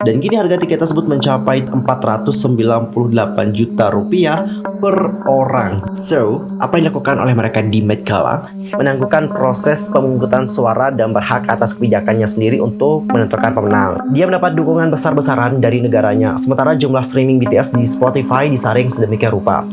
Dan kini harga tiket tersebut mencapai 498 juta rupiah per orang. So, apa yang dilakukan oleh mereka di Met Gala? Menangguhkan proses pemungutan suara dan berhak atas kebijakannya sendiri untuk menentukan pemenang. Dia mendapat dukungan besar-besaran dari negaranya, sementara jumlah streaming BTS di Spotify disaring sedemikian rupa.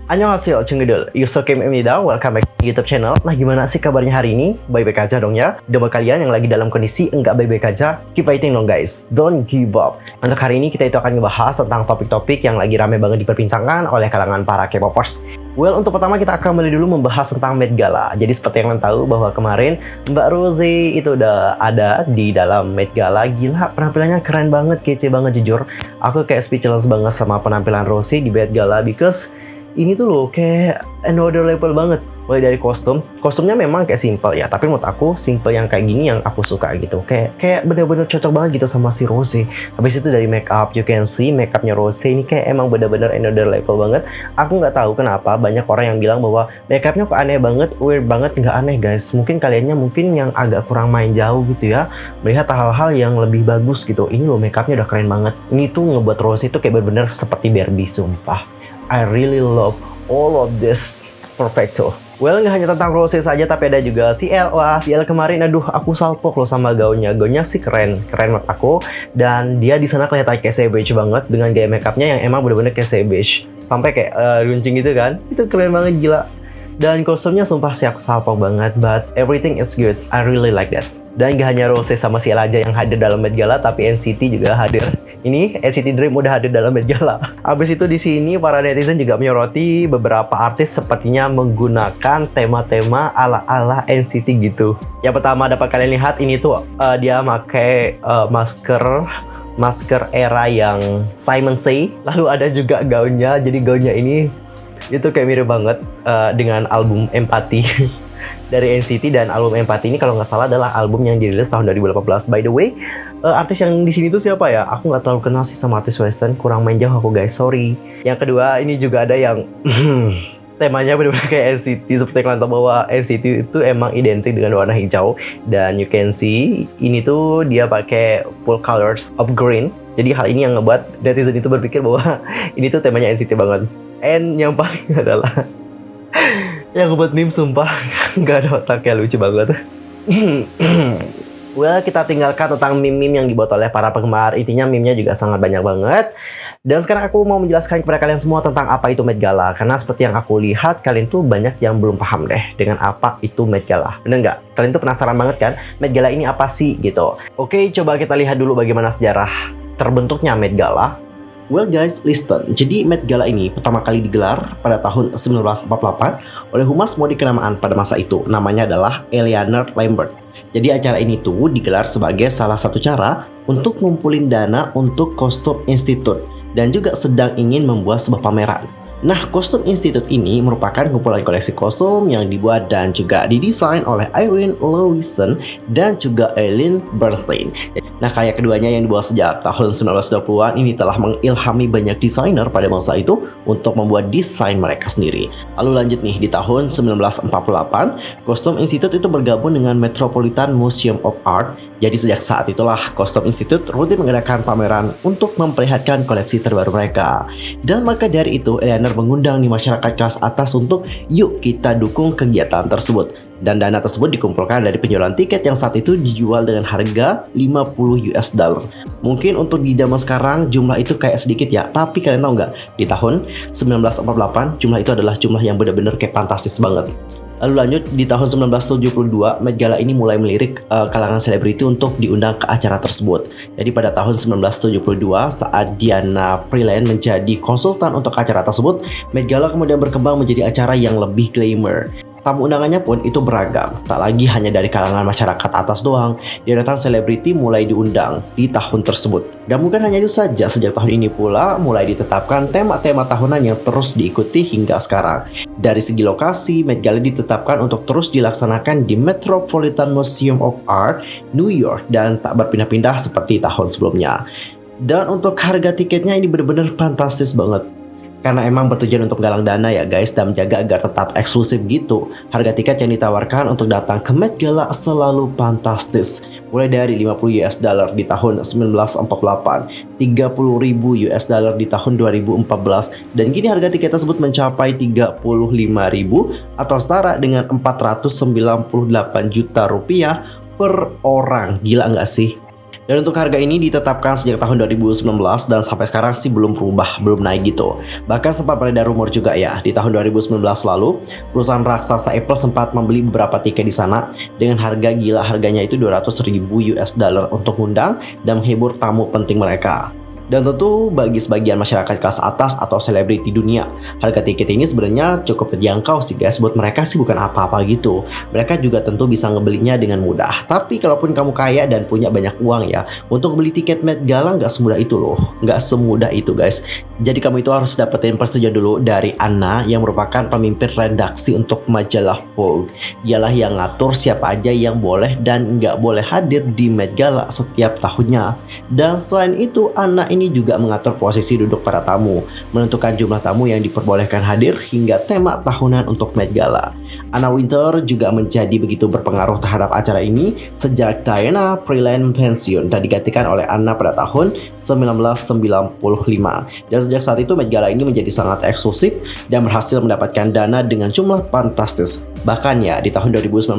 Annyeonghaseyo, Cengedul, Yusuf Kim Emida, welcome back to YouTube channel. Nah, gimana sih kabarnya hari ini? Baik-baik aja dong ya? Dan buat kalian yang lagi dalam kondisi enggak baik-baik aja, keep fighting dong guys, don't give up. Untuk hari ini kita itu akan ngebahas tentang topik-topik yang lagi rame banget diperbincangkan oleh kalangan para K-popers. Well, untuk pertama kita akan mulai dulu membahas tentang Met Gala. Jadi seperti yang kalian tahu bahwa kemarin Mbak Rose itu udah ada di dalam Met Gala. Gila, penampilannya keren banget, kece banget jujur. Aku kayak speechless banget sama penampilan Rose di Met Gala because ini tuh loh kayak another level banget. Mulai dari kostumnya memang kayak simple ya, tapi menurut aku simple yang kayak gini yang aku suka gitu. Kayak bener-bener cocok banget gitu sama si Rose. Habis itu dari make up, you can see make upnya Rose ini kayak emang bener-bener another level banget. Aku nggak tahu kenapa banyak orang yang bilang bahwa make upnya kok aneh banget, weird banget. Nggak aneh guys, mungkin kaliannya yang agak kurang main jauh gitu ya, melihat hal-hal yang lebih bagus gitu. Ini loh make upnya udah keren banget. Ini tuh ngebuat Rose itu kayak bener-bener seperti Barbie, sumpah. I really love all of this perfecto. Well, nggak hanya tentang Rose saja, tapi ada juga CL. Wah, CL kemarin, aduh, aku salpok loh sama gaunnya. Gaunnya sih keren menurut aku. Dan dia di sana kelihatan kayak savage banget dengan gaya makeupnya yang emang bener-bener kayak savage. Sampai kayak runcing gitu kan. Itu keren banget, gila. Dan kostumnya sumpah sih aku salpok banget. But everything is good. I really like that. Dan gak hanya Rose sama CL aja yang hadir dalam Met Gala, tapi NCT juga hadir. Ini NCT Dream udah hadir dalam Met Gala. Habis itu di sini para netizen juga menyoroti beberapa artis sepertinya menggunakan tema-tema ala-ala NCT gitu. Yang pertama dapat kalian lihat ini tuh dia pakai masker era yang Simon Say. Lalu ada juga gaunnya. Jadi gaunnya ini itu kayak mirip banget dengan album Empathy dari NCT. Dan album Empathy ini kalau nggak salah adalah album yang dirilis tahun 2018. By the way, artis yang di sini tuh siapa ya? Aku nggak terlalu kenal sih sama artis Western, kurang main jauh aku guys, sorry. Yang kedua ini juga ada yang temanya benar-benar kayak NCT. Seperti kalian tahu bahwa NCT itu emang identik dengan warna hijau. Dan you can see ini tuh dia pakai full colors of green. Jadi hal ini yang ngebuat netizen itu berpikir bahwa ini tuh temanya NCT banget. And yang paling adalah yang ngebuat meme sumpah nggak ada otaknya, lucu banget. Well, kita tinggalkan tentang meme-meme yang dibuat oleh para penggemar. Intinya meme-nya juga sangat banyak banget. Dan sekarang aku mau menjelaskan kepada kalian semua tentang apa itu Met Gala. Karena seperti yang aku lihat, kalian tuh banyak yang belum paham deh dengan apa itu Met Gala. Bener nggak? Kalian tuh penasaran banget kan? Met Gala ini apa sih gitu? Oke, coba kita lihat dulu bagaimana sejarah terbentuknya Met Gala. Well guys, listen. Jadi Met Gala ini pertama kali digelar pada tahun 1948 oleh Humas Mode Kenamaan pada masa itu. Namanya adalah Eleanor Lambert. Jadi acara ini tuh digelar sebagai salah satu cara untuk ngumpulin dana untuk kostum institut dan juga sedang ingin membuat sebuah pameran. Nah, kostum institut ini merupakan kumpulan koleksi kostum yang dibuat dan juga didesain oleh Irene Lewison dan juga Eileen Bernstein. Nah, karya keduanya yang dibuat sejak tahun 1920-an ini telah mengilhami banyak desainer pada masa itu untuk membuat desain mereka sendiri. Lalu lanjut nih, di tahun 1948, kostum institut itu bergabung dengan Metropolitan Museum of Art. Jadi sejak saat itulah kostum institut rutin mengadakan pameran untuk memperlihatkan koleksi terbaru mereka. Dan maka dari itu, Eleanor mengundang di masyarakat kelas atas untuk yuk kita dukung kegiatan tersebut. Dan dana tersebut dikumpulkan dari penjualan tiket yang saat itu dijual dengan harga 50 US dollar. Mungkin untuk di zaman sekarang jumlah itu kayak sedikit ya, tapi kalian tahu nggak? Di tahun 1948 jumlah itu adalah jumlah yang benar-benar kayak fantastis banget. Lalu lanjut, di tahun 1972, Met Gala ini mulai melirik kalangan selebriti untuk diundang ke acara tersebut. Jadi pada tahun 1972, saat Diana Vreeland menjadi konsultan untuk acara tersebut, Met Gala kemudian berkembang menjadi acara yang lebih glamour. Tamu undangannya pun itu beragam, tak lagi hanya dari kalangan masyarakat atas doang. Deretan selebriti mulai diundang di tahun tersebut. Dan bukan hanya itu saja, sejak tahun ini pula mulai ditetapkan tema-tema tahunan yang terus diikuti hingga sekarang. Dari segi lokasi, Met Gala ditetapkan untuk terus dilaksanakan di Metropolitan Museum of Art, New York, dan tak berpindah-pindah seperti tahun sebelumnya. Dan untuk harga tiketnya ini benar-benar fantastis banget. Karena emang bertujuan untuk menggalang dana ya guys, dan menjaga agar tetap eksklusif gitu. Harga tiket yang ditawarkan untuk datang ke Met Gala selalu fantastis. Mulai dari 50 US dollar di tahun 1948, 30.000 US dollar di tahun 2014, dan kini harga tiket tersebut mencapai 35.000 atau setara dengan 498 juta rupiah per orang. Gila nggak sih? Dan untuk harga ini ditetapkan sejak tahun 2019 dan sampai sekarang sih belum berubah, belum naik gitu. Bahkan sempat beredar rumor juga ya, di tahun 2019 lalu, perusahaan raksasa Apple sempat membeli beberapa tiket di sana dengan harga gila, harganya itu 200.000 US dollar untuk undang dan menghibur tamu penting mereka. Dan tentu bagi sebagian masyarakat kelas atas atau selebriti dunia, harga tiket ini sebenarnya cukup terjangkau sih guys. Buat mereka sih bukan apa-apa gitu. Mereka juga tentu bisa ngebelinya dengan mudah. Tapi kalaupun kamu kaya dan punya banyak uang ya, untuk beli tiket Met Gala nggak semudah itu loh. Nggak semudah itu guys. Jadi kamu itu harus dapetin persetujuan dulu dari Anna yang merupakan pemimpin redaksi untuk majalah Vogue. Dialah yang ngatur siapa aja yang boleh dan nggak boleh hadir di Met Gala setiap tahunnya. Dan selain itu Anna ini juga mengatur posisi duduk para tamu, menentukan jumlah tamu yang diperbolehkan hadir hingga tema tahunan untuk Met Gala. Anna Wintour juga menjadi begitu berpengaruh terhadap acara ini sejak Diana Vreeland pensiun dan digantikan oleh Anna pada tahun 1995. Dan sejak saat itu Met Gala ini menjadi sangat eksklusif dan berhasil mendapatkan dana dengan jumlah fantastis. Bahkan ya di tahun 2019,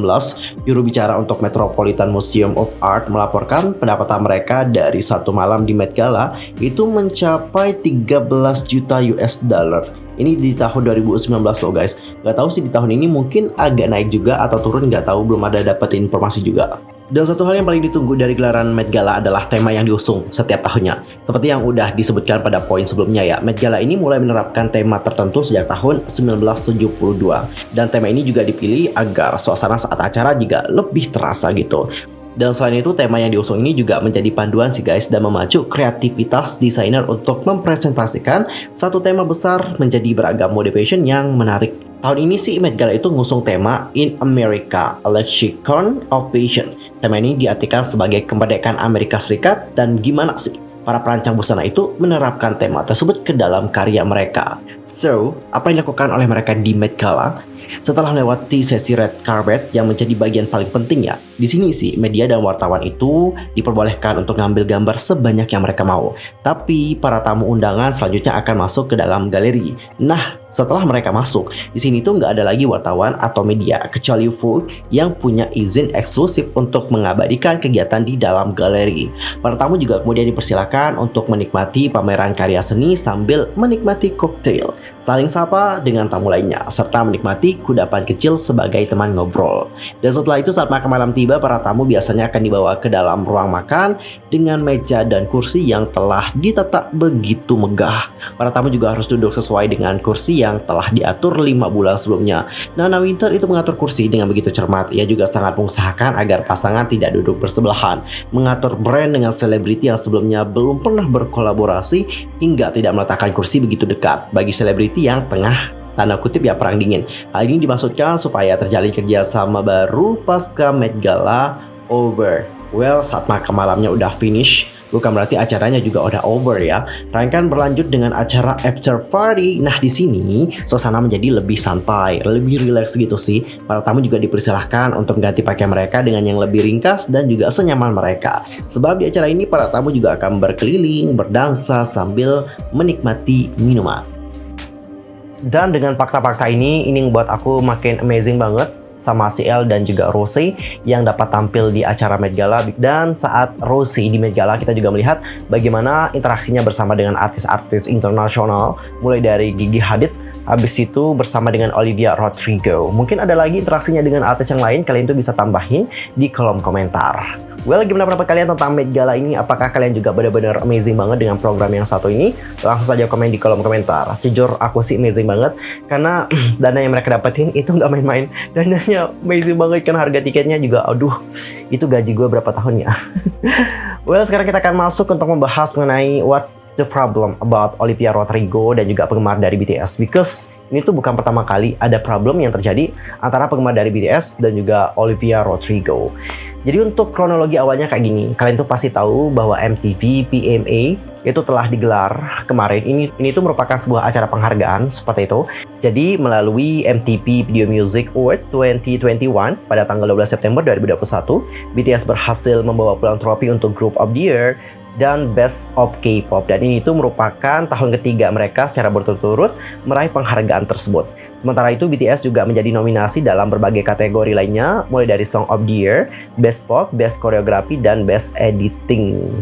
juru bicara untuk Metropolitan Museum of Art melaporkan pendapatan mereka dari satu malam di Met Gala itu mencapai 13 juta US dollar. Ini di tahun 2019 loh guys. Gak tahu sih di tahun ini mungkin agak naik juga atau turun, gak tahu, belum ada dapat informasi juga. Dan satu hal yang paling ditunggu dari gelaran Met Gala adalah tema yang diusung setiap tahunnya. Seperti yang udah disebutkan pada poin sebelumnya ya, Met Gala ini mulai menerapkan tema tertentu sejak tahun 1972. Dan tema ini juga dipilih agar suasana saat acara juga lebih terasa gitu. Dan selain itu tema yang diusung ini juga menjadi panduan sih guys dan memacu kreativitas desainer untuk mempresentasikan satu tema besar menjadi beragam mode fashion yang menarik. Tahun ini sih Met Gala itu ngusung tema In America, a Lexicon of Fashion. Tema ini diartikan sebagai kemerdekaan Amerika Serikat dan gimana sih para perancang busana itu menerapkan tema tersebut ke dalam karya mereka. So, apa yang dilakukan oleh mereka di Met Gala? Setelah melewati sesi red carpet yang menjadi bagian paling penting ya, di sini sih media dan wartawan itu diperbolehkan untuk ngambil gambar sebanyak yang mereka mau. Tapi para tamu undangan selanjutnya akan masuk ke dalam galeri. Nah, setelah mereka masuk, di sini tuh nggak ada lagi wartawan atau media kecuali Vogue yang punya izin eksklusif untuk mengabadikan kegiatan di dalam galeri. Para tamu juga kemudian dipersilakan untuk menikmati pameran karya seni sambil menikmati koktail, saling sapa dengan tamu lainnya, serta menikmati kudapan kecil sebagai teman ngobrol. Dan setelah itu saat makan malam tiba, para tamu biasanya akan dibawa ke dalam ruang makan dengan meja dan kursi yang telah ditata begitu megah. Para tamu juga harus duduk sesuai dengan kursi yang telah diatur 5 bulan sebelumnya. Nah, Anna Wintour itu mengatur kursi dengan begitu cermat. Ia juga sangat mengusahakan agar pasangan tidak duduk bersebelahan, mengatur brand dengan selebriti yang sebelumnya belum pernah berkolaborasi, hingga tidak meletakkan kursi begitu dekat bagi selebriti yang tengah tanda kutip ya perang dingin. Hal ini dimaksudkan supaya terjalin kerjasama baru pasca Met Gala over. Well, saat makan malamnya udah finish, bukan berarti acaranya juga udah over ya. Rangkaian berlanjut dengan acara after party. Nah, di sini suasana menjadi lebih santai, lebih rileks gitu sih. Para tamu juga dipersilahkan untuk mengganti pakaian mereka dengan yang lebih ringkas dan juga senyaman mereka. Sebab di acara ini para tamu juga akan berkeliling, berdansa sambil menikmati minuman. Dan dengan fakta-fakta ini membuat aku makin amazing banget sama CL dan juga Rosé yang dapat tampil di acara Met Gala. Dan saat Rosé di Met Gala, kita juga melihat bagaimana interaksinya bersama dengan artis-artis internasional, mulai dari Gigi Hadid, habis itu bersama dengan Olivia Rodrigo. Mungkin ada lagi interaksinya dengan artis yang lain, kalian tuh bisa tambahin di kolom komentar. Well, gimana pendapat kalian tentang Met Gala ini? Apakah kalian juga benar-benar amazing banget dengan program yang satu ini? Langsung saja komen di kolom komentar. Jujur, aku sih amazing banget karena dana yang mereka dapetin itu nggak main-main. Dananya amazing banget kan, harga tiketnya juga, aduh, itu gaji gue berapa tahun ya. Well, sekarang kita akan masuk untuk membahas mengenai what the problem about Olivia Rodrigo dan juga penggemar dari BTS, because ini tuh bukan pertama kali ada problem yang terjadi antara penggemar dari BTS dan juga Olivia Rodrigo. Jadi untuk kronologi awalnya kayak gini, kalian tuh pasti tahu bahwa MTV VMA itu telah digelar kemarin. Ini tuh merupakan sebuah acara penghargaan seperti itu. Jadi melalui MTV Video Music Award 2021 pada tanggal 12 September 2021, BTS berhasil membawa pulang trofi untuk Group of the Year dan Best of K-pop. Dan ini tuh merupakan tahun ketiga mereka secara berturut-turut meraih penghargaan tersebut. Sementara itu, BTS juga menjadi nominasi dalam berbagai kategori lainnya, mulai dari Song of the Year, Best Pop, Best Choreography, dan Best Editing.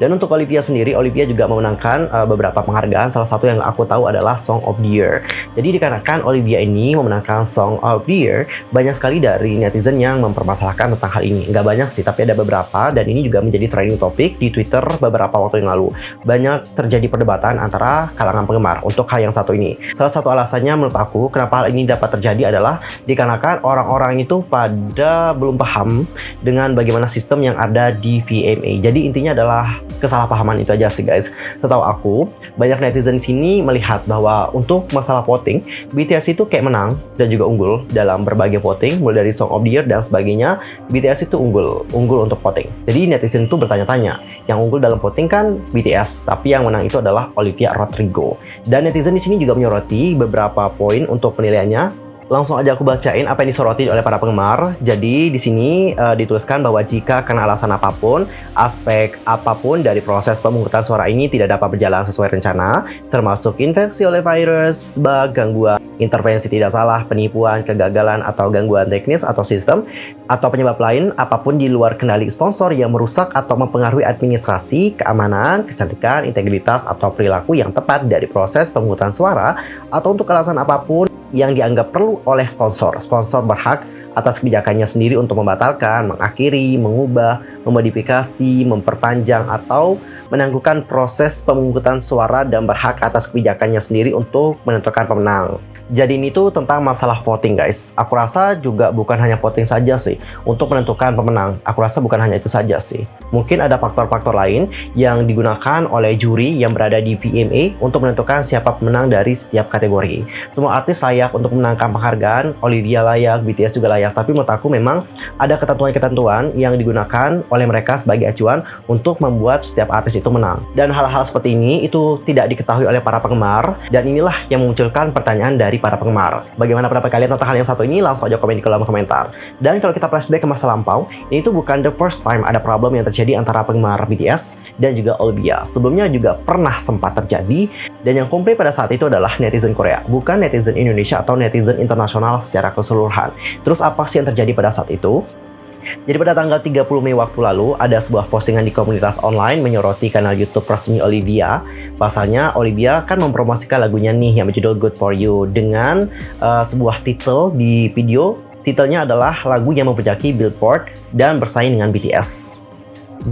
Dan untuk Olivia sendiri, Olivia juga memenangkan beberapa penghargaan. Salah satu yang aku tahu adalah Song of the Year. Jadi dikarenakan Olivia ini memenangkan Song of the Year, banyak sekali dari netizen yang mempermasalahkan tentang hal ini. Nggak banyak sih, tapi ada beberapa. Dan ini juga menjadi trending topic di Twitter beberapa waktu yang lalu. Banyak terjadi perdebatan antara kalangan penggemar untuk hal yang satu ini. Salah satu alasannya menurut aku kenapa hal ini dapat terjadi adalah dikarenakan orang-orang itu pada belum paham dengan bagaimana sistem yang ada di VMA. Jadi intinya adalah kesalahpahaman itu aja sih guys. Setahu aku, banyak netizen di sini melihat bahwa untuk masalah voting, BTS itu kayak menang dan juga unggul dalam berbagai voting, mulai dari Song of the Year dan sebagainya. BTS itu unggul untuk voting. Jadi netizen itu bertanya-tanya, yang unggul dalam voting kan BTS, tapi yang menang itu adalah Olivia Rodrigo. Dan netizen di sini juga menyoroti beberapa poin untuk penilaiannya. Langsung aja aku bacain apa yang disoroti oleh para penggemar. Jadi di sini dituliskan bahwa jika karena alasan apapun, aspek apapun dari proses pemungutan suara ini tidak dapat berjalan sesuai rencana, termasuk infeksi oleh virus, bug, gangguan, intervensi tidak salah, penipuan, kegagalan, atau gangguan teknis atau sistem, atau penyebab lain apapun di luar kendali sponsor yang merusak atau mempengaruhi administrasi, keamanan, kecantikan, integritas, atau perilaku yang tepat dari proses pemungutan suara, atau untuk alasan apapun yang dianggap perlu oleh sponsor. Sponsor berhak atas kebijakannya sendiri untuk membatalkan, mengakhiri, mengubah, memodifikasi, memperpanjang, atau menangguhkan proses pemungutan suara dan berhak atas kebijakannya sendiri untuk menentukan pemenang. Jadi ini tuh tentang masalah voting guys. Aku rasa juga bukan hanya voting saja sih untuk menentukan pemenang. Aku rasa bukan hanya itu saja sih. Mungkin ada faktor-faktor lain yang digunakan oleh juri yang berada di VMA untuk menentukan siapa pemenang dari setiap kategori. Semua artis layak untuk memenangkan penghargaan, Olivia layak, BTS juga layak. Tapi menurut aku memang ada ketentuan-ketentuan yang digunakan oleh mereka sebagai acuan untuk membuat setiap artis itu menang. Dan hal-hal seperti ini itu tidak diketahui oleh para penggemar, dan inilah yang memunculkan pertanyaan dari para penggemar. Bagaimana pendapat kalian tentang hal yang satu ini? Langsung aja komen di kolom komentar. Dan kalau kita flashback ke masa lampau, ini tuh bukan the first time ada problem yang terjadi antara penggemar BTS dan juga Olivia. Sebelumnya juga pernah sempat terjadi, dan yang komplain pada saat itu adalah netizen Korea, bukan netizen Indonesia atau netizen internasional secara keseluruhan. Terus apa sih yang terjadi pada saat itu? Jadi pada tanggal 30 Mei waktu lalu, ada sebuah postingan di komunitas online menyoroti kanal YouTube resmi Olivia. Pasalnya, Olivia kan mempromosikan lagunya nih yang berjudul Good For You dengan sebuah titel di video. Titelnya adalah lagu yang memperjaki Billboard dan bersaing dengan BTS.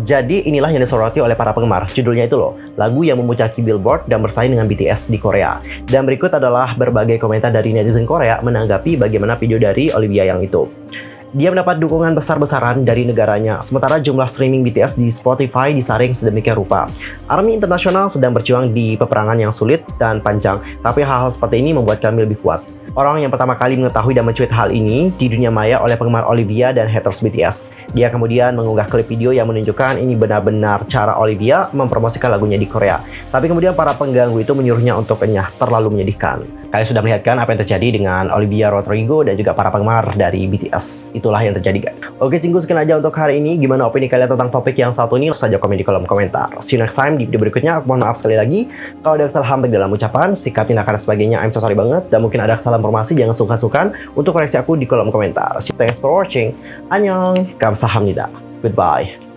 Jadi inilah yang disoroti oleh para penggemar. Judulnya itu loh, lagu yang memuncaki Billboard dan bersaing dengan BTS di Korea. Dan berikut adalah berbagai komentar dari netizen Korea menanggapi bagaimana video dari Olivia yang itu. Dia mendapat dukungan besar-besaran dari negaranya, sementara jumlah streaming BTS di Spotify disaring sedemikian rupa. Army internasional sedang berjuang di peperangan yang sulit dan panjang, tapi hal-hal seperti ini membuat kami lebih kuat. Orang yang pertama kali mengetahui dan mencuit hal ini di dunia maya oleh penggemar Olivia dan haters BTS. Dia kemudian mengunggah klip video yang menunjukkan ini benar-benar cara Olivia mempromosikan lagunya di Korea. Tapi kemudian para pengganggu itu menyuruhnya untuk kenyah, terlalu menyedihkan. Kalian sudah melihat kan apa yang terjadi dengan Olivia Rodrigo dan juga para penggemar dari BTS. Itulah yang terjadi guys. Oke, cinggu sekian aja untuk hari ini. Gimana opini kalian tentang topik yang satu ini? Langsung saja komen di kolom komentar. See you next time di video berikutnya. Aku mohon maaf sekali lagi kalau ada kesalahan baik dalam ucapan, sikap, tindakan, dan sebagainya. I'm so sorry banget. Dan mungkin ada kesalahan informasi, jangan sungkan-sungkan untuk koreksi aku di kolom komentar. Thanks for watching. Annyeong. Kamsahamnida. Goodbye.